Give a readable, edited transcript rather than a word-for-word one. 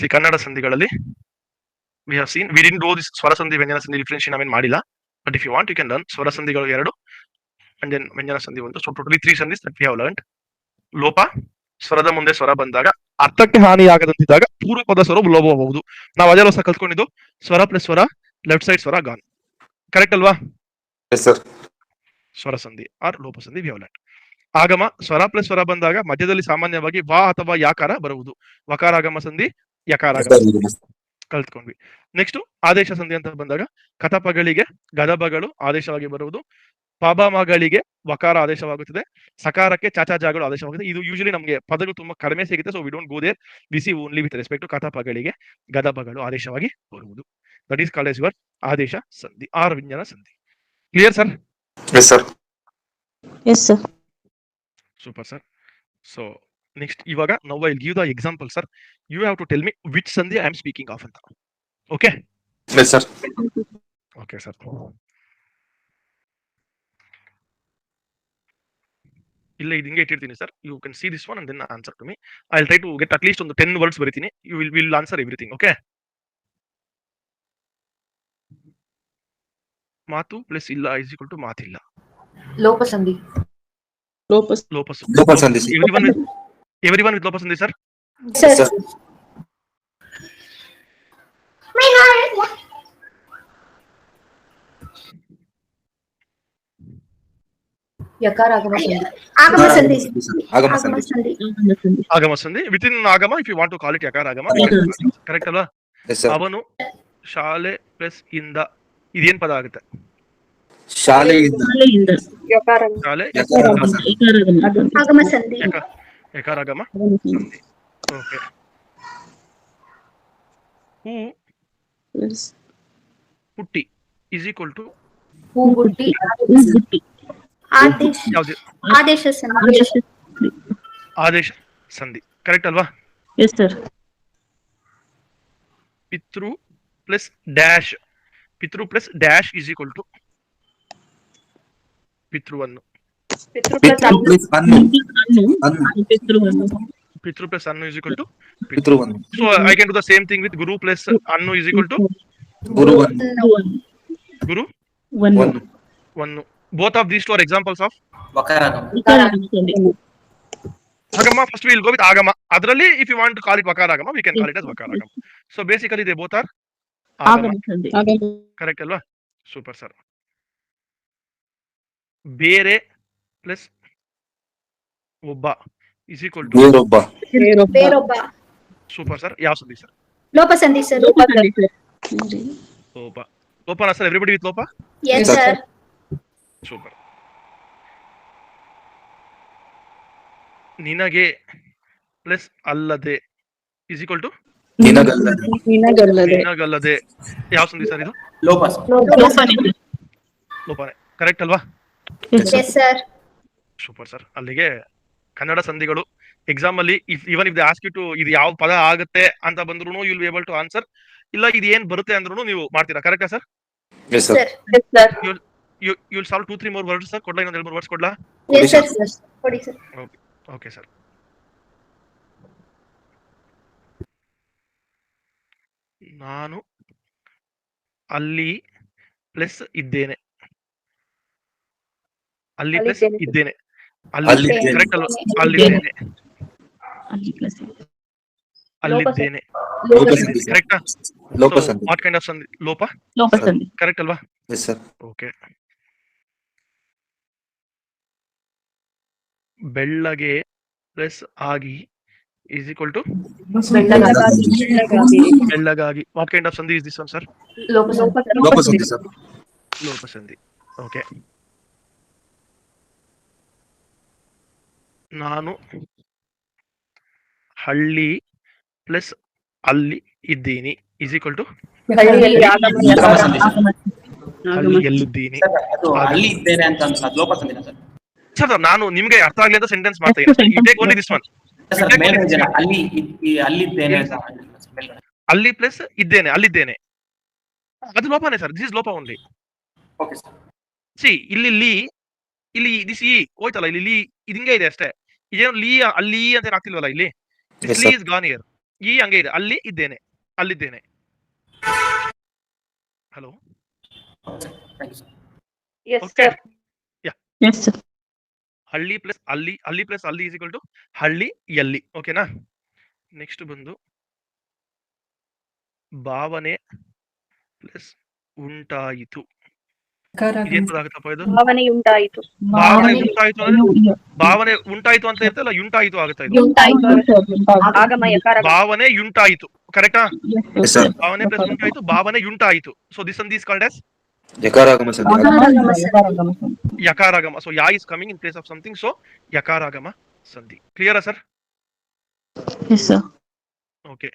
C Kannada ಸಂಧಿಗಳಲ್ಲಿ we have seen, we didn't do this ಸ್ವರ ಸಂಧಿ ವ್ಯಂಜನ ಸಂಧಿ ಡಿಫರೆನ್ಷಿಯೇಷನ್ ನಾವೇನ್ ಮಾಡಿಲ್ಲ, but if you want you can learn ಸ್ವರ ಸಂಧಿಗಳು 2 ಅಂಡ್ ದೆನ್ ವ್ಯಂಜನ ಸಂಧಿ 1. ಸೊ ಟೋಟಲಿ 3 ಸಂಧಿಸ್ ದಟ್ ವಿ ಹ್ಯಾವ್ ಲರ್ನ್ಡ್. ಲೋಪ, ಸ್ವರದ ಮುಂದೆ ಸ್ವರ ಬಂದಾಗ ಅರ್ಥಕ್ಕೆ ಹಾನಿಯಾಗದಂತಿದ್ದಾಗ ಪೂರ್ವ ಪದ ಸ್ವರ ಲೋಪಬಹುದು. ನಾವು ಅದೇ ಹೊಸ ಕಲ್ತ್ಕೊಂಡಿದ್ದು ಸ್ವರ ಪ್ಲಸ್ ಸ್ವರ ಲೆಫ್ಟ್ ಸೈಡ್ ಸ್ವರ ಗಾನ್. ಕರೆಕ್ಟ್ ಅಲ್ವಾ? ಸ್ವರ ಸಂಧಿ ಆರ್ ಲೋಪ ಸಂಧಿ ವಿ ಹ್ಯಾವ್ ಲರ್ನ್ಡ್. ಆಗಮ, ಸ್ವರ ಪ್ಲಸ್ ಸ್ವರ ಬಂದಾಗ ಮಧ್ಯದಲ್ಲಿ ಸಾಮಾನ್ಯವಾಗಿ ವಾ ಅಥವಾ ಯಾಕಾರ ಬರುವುದು. ವಕಾರಾಗಮ ಸಂಧಿ, ಯಕಾರಾಗಮ ಕಲ್ತ್ಕೊಂಡ್ವಿ. ನೆಕ್ಸ್ಟ್ ಆದೇಶ ಸಂಧಿ ಅಂತ ಬಂದಾಗ ಕಥಪಗಳಿಗೆ ಗದಬಗಳು ಆದೇಶವಾಗಿ ಬರುವುದು. ಪಾಬಾಮಗಳಿಗೆ ವಕಾರ ಆದೇಶವಾಗುತ್ತದೆ. ಸಕಾರಕ್ಕೆ ಚಾಚಾಜಾಗಳು ಆದೇಶವಾಗುತ್ತದೆ. ಇದು ಯೂಶಲಿ ನಮಗೆ ಪದಗಳು ತುಂಬಾ ಕಡಿಮೆ ಸಿಗುತ್ತೆ. So we don't go there, we see only with respect to ಕಥಪಗಳಿಗೆ ಗದಬಗಳು ಆದೇಶವಾಗಿ ಬರುವುದು. That is called as your ಆದೇಶ ಸಂಧಿ ಆರ್ ವ್ಯಂಜನ ಸಂಧಿ. Clear sir? Yes sir. Yes sir. Super sir. So next ಇವಾಗ now I'll give the example sir. You have to tell me which sandhi I am speaking of ಅಂತ. Okay? Yes sir. Okay sir. ಇಲ್ಲ ಇದು ಹಿಂಗೆ ಇಟ್ಟಿರ್ತೀನಿ sir. You can see this one and then answer to me. I'll try to get at least ಒಂದು 10 words ಬರೀತೀನಿ. You will answer everything. Okay? ಮಾತು plus ಇಲ್ಲ is equal to ಮಾತಿಲ್ಲ. ಲೋಪ ಸಂಧಿ. ಲೋಪ ಸಂಧಿ. Everyone with ಲೋಪ ಸಂಧಿ ಸರ್? ಸರ್. ಯಕಾರ ಆಗಮ ಸಂಧಿ. ಆಗಮ ಸಂಧಿ. ಆಗಮ ಸಂಧಿ. ಆಗಮ ಸಂಧಿ. ವಿತಿನ್ ಆಗಮ if you want to call it ಯಕಾರ ಆಗಮ. ಕರೆಕ್ಟ್ ಅಲ್ವಾ? ಅವನು ಶಾಲೆ ಪ್ಲಸ್ ಇಂದ ಇದೇನ್ ಪದ ಆಗುತ್ತೆ? ಶಾಲೆಯಿಂದ. ಶಾಲೆ ಆಗಮ ಸಂಧಿ. ಯಕಾರಾಗಮ ಸಂಧಿ. ಓಕೆ. ಹೂ ಹುಟ್ಟಿ is equal to ಹೂ ಹುಟ್ಟಿ. ಆದೇಶ ಸಂಧಿ. ಆದೇಶ ಸಂಧಿ. ಕರೆಕ್ಟ್ ಅಲ್ವಾ? Yes sir. Pitru plus dash. Pitru plus dash is equal to ಪಿತೃವನ್ನು. Pitru plus ಅನ್ನು. ಪಿತೃ ಪ್ಲಸ್ ಅನ್ನು is equal to ಪಿತೃವನ್ನು. So I can do the same thing with guru plus annu is equal to guru one. Both of these two are examples of ವಕಾರಾಗಮ. agama. First we will go with agama. Adralli if you want to call it vakaragama, we can call it as vakaragama. So basically they both are agama. Correct alva? Super sir. ಬೇರೆ plus ಒಬ್ಬ is equal to ಬೇರೊಬ್ಬ. Super sir. ಯಾವ ಸಂಧಿ sir? ಲೋಪ ಸಂಧಿ sir. ಲೋಪ. ಲೋಪನಾ sir? Everybody with ಲೋಪ? Yes sir. ಸೂಪರ್. ನಿನಗೆ ಪ್ಲಸ್ ಅಲ್ಲದೆ is equal to ನಿನಗಲ್ಲದೆ. ಯಾವ ಸಂಧಿ ಸರ್ ಇದು? ಲೋಪನೆ. ಕರೆಕ್ಟ್ ಅಲ್ವಾ? Yes sir. Super sir. ಅಲ್ಲಿಗೆ ಕನ್ನಡ ಸಂಧಿಗಳು ಎಕ್ಸಾಮ್ ಅಲ್ಲಿ even if they ask you to ಇದು ಯಾವ ಪದ ಆಗುತ್ತೆ ಅಂತ ಬಂದ್ರು you will be able to answer. ಇಲ್ಲ ಇದು ಏನ್ ಬರುತ್ತೆ ಅಂದ್ರೂ ನೀವು ಮಾಡ್ತೀರಾ. ಕರೆಕ್ಟಾ sir? Yes sir. You will solve 2-3 more words sir. ಕೊಡ್ಲಾ? ಇನ್ನೊಂದು 2-3 words ಕೊಡ್ಲಾ? Yes sir. ಕೊಡಿ ಸರ್. Okay sir. ನಾನು ಅಲ್ಲಿ ಪ್ಲಸ್ ಇದ್ದೇನೆ. ಅಲ್ಲಿ ಪ್ಲಸ್ ಇದ್ದೇನೆ. ಅಲ್ಲಿ ಕರೆಕ್ಟ್ ಅಲ್ವಾ? ಅಲ್ಲಿದ್ದೇನೆ. ಅಲ್ಲಿದ್ದೇನೆ. ಕರೆಕ್ಟಾ? ಲೋಪ ಸಂಧಿ. ವಾಟ್ ಕೈಂಡ್ ಆಫ್ ಸಂಧಿ? ಲೋಪ ಸಂಧಿ. ಕರೆಕ್ಟ್ ಅಲ್ವಾ? Yes sir. ಓಕೆ. ಬೆಳ್ಳಗೆ ಪ್ಲಸ್ ಆಗಿ is equal to ಬೆಳ್ಳಗಾಗಿ. ವಾಟ್ ಕೈಂಡ್ ಆಫ್ ಸಂಧಿ is this one sir? ಲೋಪ ಸಂಧಿ ಸರ್. ಲೋಪ ಸಂಧಿ. ಓಕೆ. ನಾನು ಹಳ್ಳಿ ಪ್ಲಸ್ ಅಲ್ಲಿ ಇದ್ದೀನಿ is equal to ಅಲ್ಲಿ ಎಲ್ಲಿದ್ದೀನಿ. ಅಲ್ಲಿ ಇದ್ದೇನೆ ಅಂತ ಲೋಪ ಸಂಧಿ ಸರ್. ಸರ್ ನಾನು ನಿಮ್ಗೆ ಅರ್ಥ ಆಗ್ಲಿ ಅಂತ ಸೆಂಟೆನ್ಸ್ ಮಾಡ್ತಾ ಇದ್ದೀನಿ. You take only this one. ಅಲ್ಲಿ ಪ್ಲಸ್ ಇದ್ದೇನೆ. ಅಲ್ಲಿದ್ದೇನೆ ಅದು ಲೋಪನೇ ಸರ್. ದಿಸ್ ಇಸ್ ಲೋಪ ಓನ್ಲಿ. Okay sir. ಸಿ ಇಲ್ಲಿ ದಿಸ್ ಈ ಹೋಯ್ತಲ್ಲ, ಇಲ್ಲಿ ಇದು ಹಿಂಗೆ ಇದೆ ಅಷ್ಟೇ. ಇದೇನು ಲೀ ಅಲ್ಲಿ ಅಂತ ಆಗ್ತಿಲ್ವಲ್ಲ ಇಲ್ಲಿ. Lee is gone here. ಈ ಹಂಗೆ ಇದೆ, ಅಲ್ಲಿ ಇದ್ದೇನೆ, ಅಲ್ಲಿದ್ದೇನೆ. Hello, thank you sir. Yes, okay. sir. Yes, sir. ಹಳ್ಳಿ ಪ್ಲಸ್ ಅಲ್ಲಿ, ಅಲ್ಲಿ ಪ್ಲಸ್ ಅಲ್ಲಿ ಈಸ್ ಈಕ್ವಲ್ ಟು ಹಳ್ಳಿ ಎಲ್ಲಿ. ಓಕೆನಾ? ನೆಕ್ಸ್ಟ್ ಬಂದು ಭಾವನೆ ಪ್ಲಸ್ ಉಂಟಾಯಿತು. ಇದೇನ್ ಪದ ಆಗುತ್ತಪ್ಪ ಇದು? ಭಾವನೆಯುಂಟಾಯಿತು. ಭಾವನೆ ಉಂಟಾಯಿತು ಅಂದ್ರೆ ಭಾವನೆ ಭಾವನೆ ಉಂಟಾಯಿತು ಅಂತ ಇರ್ತಲ್ಲ, ಯುಂಟಾಯಿತು ಆಗುತ್ತಾ ಇದು? ಯುಂಟಾಯಿತು. ಆಗಮ ಯಕಾರ ಭಾವನೆ ಯುಂಟಾಯಿತು, ಕರೆಕ್ಟಾ? Yes, sir. ಭಾವನೆ ಪ್ಲಸ್ ಉಂಟಾಯಿತು, ಭಾವನೆ ಯುಂಟಾಯಿತು. ಸೊ ದಿಸ್ ಸಂಧಿ is called as ಯಕಾರಾಗಮ ಸಂಧಿ. ಯಕಾರಾಗಮ. ಸೊ ಯಾ is coming in place of something, so ಯಕಾರಾಗಮ ಸಂಧಿ. ಕ್ಲಿಯರಾ ಸರ್? Yes, sir. ಓಕೆ.